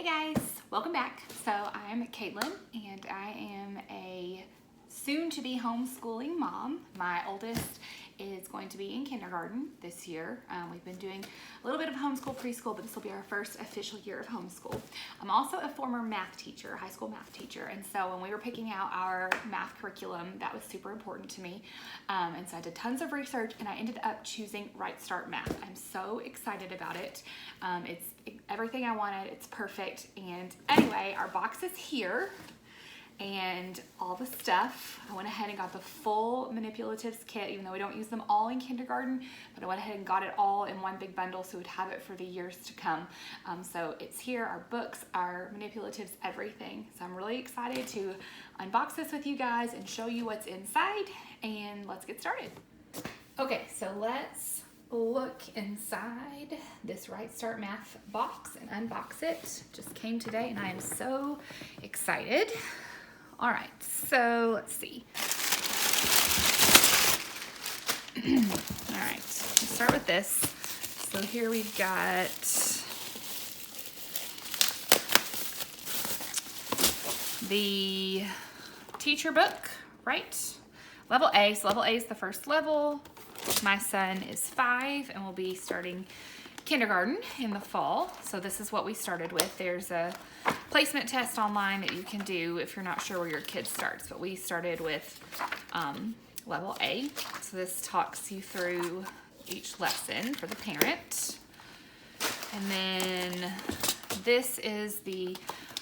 Hey guys, welcome back. So I'm Caitlin and I am a soon-to-be homeschooling mom. My oldest is going to be in kindergarten this year. We've been doing a little bit of homeschool preschool, but this will be our first official year of homeschool. I'm also a former math teacher, high school math teacher, and so when we were picking out our math curriculum, that was super important to me. And so I did tons of research and I ended up choosing RightStart Math. I'm so excited about it. It's everything I wanted, it's perfect. And anyway, our box is here. And all the stuff, I went ahead and got the full manipulatives kit, even though we don't use them all in kindergarten, but I went ahead and got it all in one big bundle so we'd have it for the years to come. So it's here, our books, our manipulatives, everything. So I'm really excited to unbox this with you guys and show you what's inside, and let's get started. Okay, so let's look inside this RightStart Math box and unbox it. Just came today and I am so excited. All right, so let's see. All right, let's start with this. So here we've got the teacher book, right? Level A, so level A is the first level. My son is 5 and will be starting kindergarten in the fall. So this is what we started with. There's a placement test online that you can do if you're not sure where your kid starts, but we started with level A. So this talks you through each lesson for the parent. And then this is the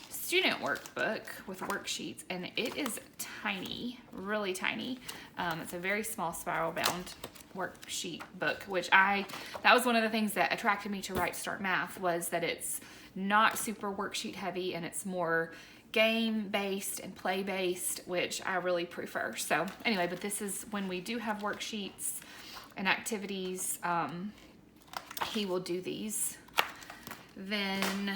student workbook with worksheets, and it is tiny, really tiny. It's a very small spiral bound worksheet book, which that was one of the things that attracted me to RightStart Math, was that it's not super worksheet heavy and it's more game based and play based, which I really prefer. So anyway, but this is when we do have worksheets and activities, he will do these. Then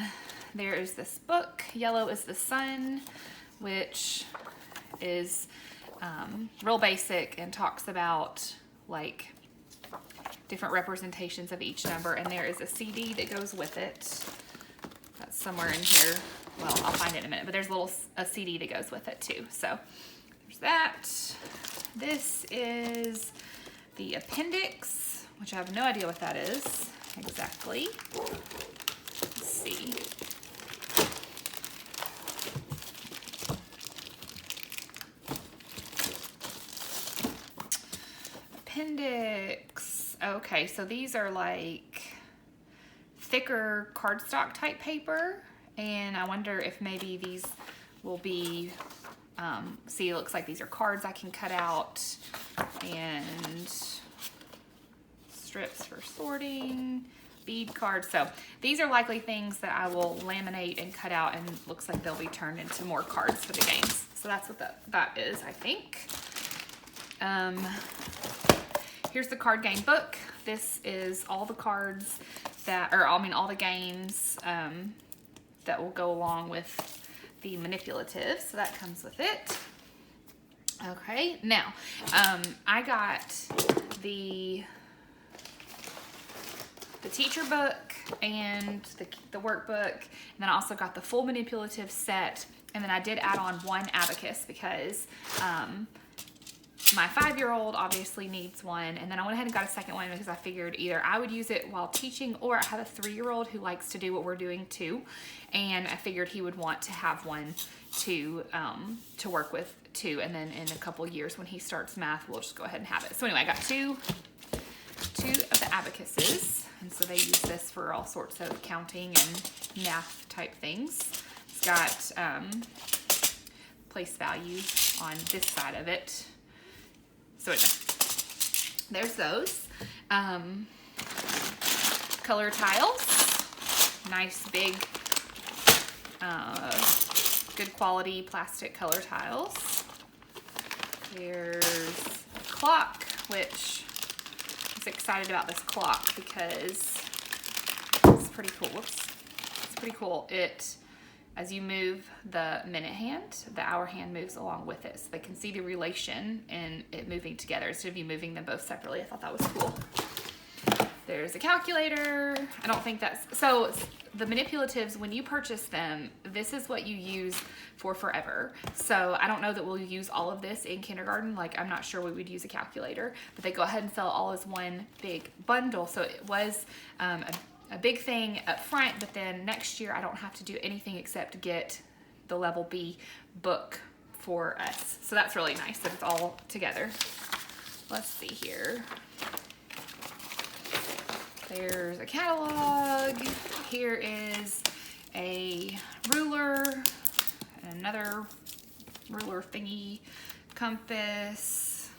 there is this book, Yellow is the Sun, which is real basic and talks about like different representations of each number, and there is a CD that goes with it. That's somewhere in here. Well, I'll find it in a minute, but there's a CD that goes with it too. So there's that. This is the appendix, which I have no idea what that is exactly. Let's see. Appendix. Okay, so these are like thicker cardstock type paper, and I wonder if maybe these will be, see, it looks like these are cards I can cut out, and strips for sorting, bead cards. So these are likely things that I will laminate and cut out, and looks like they'll be turned into more cards for the games. So that's what that is, I think. Here's the card game book. This is all the cards all the games that will go along with the manipulatives. So that comes with it. Okay, now I got the teacher book and the workbook, and then I also got the full manipulative set, and then I did add on one abacus because my 5-year-old obviously needs one, and then I went ahead and got a second one because I figured either I would use it while teaching, or I have a 3-year-old who likes to do what we're doing too, and I figured he would want to have one to work with too, and then in a couple years when he starts math, we'll just go ahead and have it. So anyway, I got two of the abacuses, and so they use this for all sorts of counting and math type things. It's got place value on this side of it. So there's those. Color tiles, nice big, good quality plastic color tiles. There's a clock, which I was excited about this clock because it's pretty cool. Whoops, it's pretty cool. As you move the minute hand, the hour hand moves along with it, so they can see the relation and it moving together instead of you moving them both separately. I thought that was cool. There's a calculator. I don't think that's, so the manipulatives, when you purchase them, this is what you use for forever. So I don't know that we'll use all of this in kindergarten. Like, I'm not sure we would use a calculator, but they go ahead and sell all as one big bundle. So it was a big thing up front, but then next year I don't have to do anything except get the level B book for us. So that's really nice that it's all together. Let's see here. There's a catalog. Here is a ruler, another ruler thingy, compass,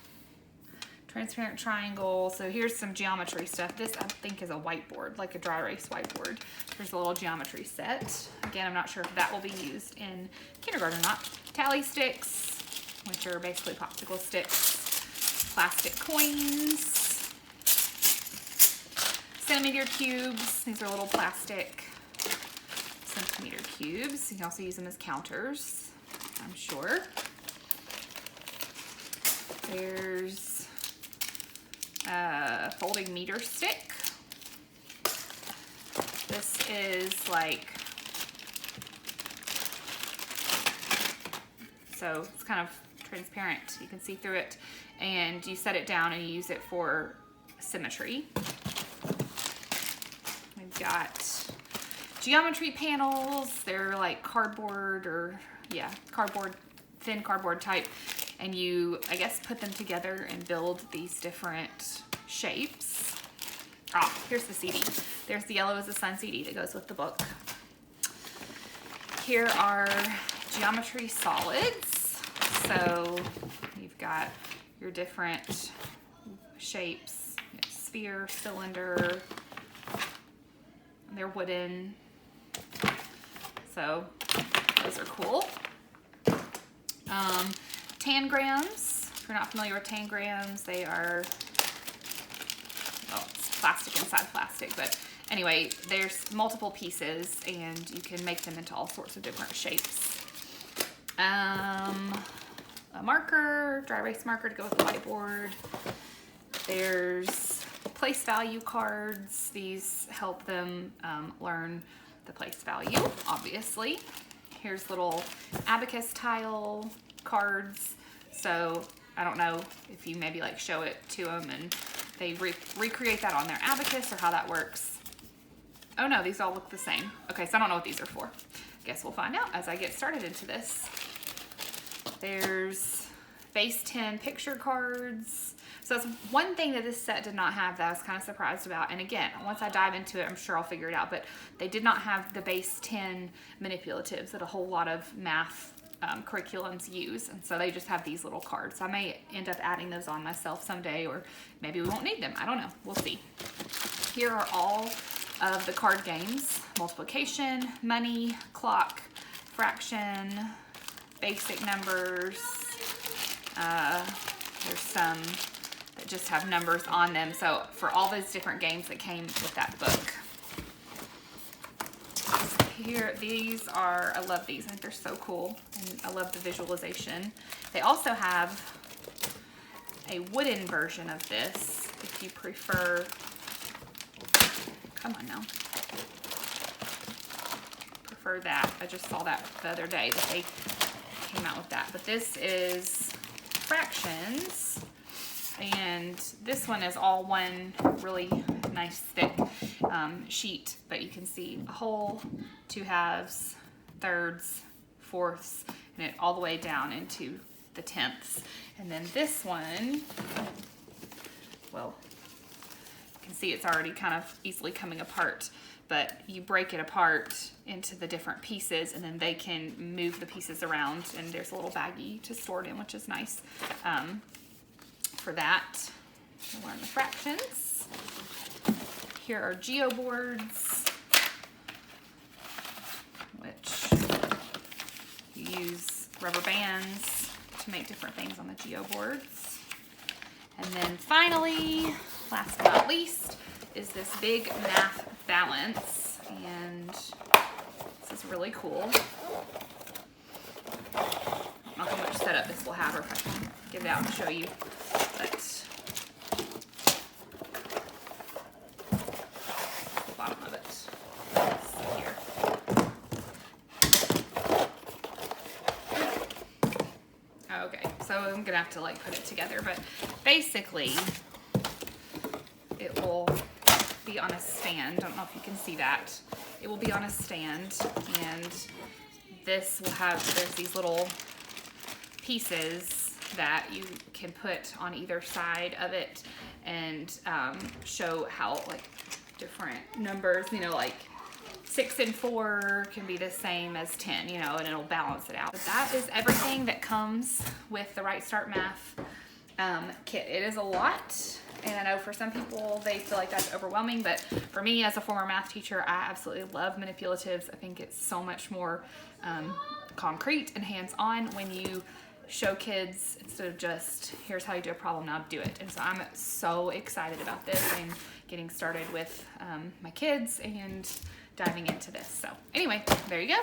transparent triangle. So here's some geometry stuff. This I think is a whiteboard, like a dry erase whiteboard. There's a little geometry set. Again, I'm not sure if that will be used in kindergarten or not. Tally sticks, which are basically popsicle sticks, plastic coins, centimeter cubes. These are little plastic centimeter cubes. You can also use them as counters, I'm sure. There's a folding meter stick. This is like, so it's kind of transparent. You can see through it, and you set it down and you use it for symmetry. We've got geometry panels. They're like cardboard, or yeah, cardboard, thin cardboard type. And you, I guess, put them together and build these different shapes. Ah, here's the CD. There's the Yellow as the Sun CD that goes with the book. Here are geometry solids. So you've got your different shapes, sphere, cylinder. They're wooden, so those are cool. Tangrams, if you're not familiar with tangrams, they are, well, it's plastic inside plastic, but anyway, there's multiple pieces and you can make them into all sorts of different shapes. A marker, dry erase marker to go with the whiteboard. There's place value cards. These help them learn the place value, obviously. Here's little abacus tile cards. So I don't know if you maybe like show it to them and they recreate that on their abacus, or how that works. Oh no, these all look the same. Okay, so I don't know what these are for. Guess we'll find out as I get started into this. There's base 10 picture cards. So that's one thing that this set did not have that I was kind of surprised about. And again, once I dive into it, I'm sure I'll figure it out. But they did not have the base 10 manipulatives that a whole lot of math curriculums use. And so they just have these little cards. So I may end up adding those on myself someday, or maybe we won't need them. I don't know. We'll see. Here are all of the card games: multiplication, money, clock, fraction, basic numbers. There's some that just have numbers on them. So for all those different games that came with that book. Here, these are, I love these. I think they're so cool. And I love the visualization. They also have a wooden version of this if you prefer. Come on now. Prefer that. I just saw that the other day that they came out with that. But this is fractions, and this one is all one really nice thick sheet, but you can see a whole, 2 halves, thirds, fourths, and it all the way down into the tenths. And then this one, well, you can see it's already kind of easily coming apart, but you break it apart into the different pieces, and then they can move the pieces around, and there's a little baggie to store it in, which is nice for that. We'll learn the fractions. Here are geo boards, which you use rubber bands to make different things on the geo boards. And then finally, last but not least, is this big math balance, and this is really cool. I don't know how much setup this will have, or if I can get it out and show you, but I'm gonna have to like put it together, but basically it will be on a stand. I don't know if you can see that. It will be on a stand, and this will have, there's these little pieces that you can put on either side of it and show how like different numbers, you know, like 6 and 4 can be the same as 10, you know, and it'll balance it out. But that is everything that comes with the RightStart Math kit. It is a lot, and I know for some people they feel like that's overwhelming, but for me as a former math teacher, I absolutely love manipulatives. I think it's so much more concrete and hands-on when you show kids instead of just, here's how you do a problem, now do it. And so I'm so excited about this and getting started with my kids and diving into this. So anyway, there you go.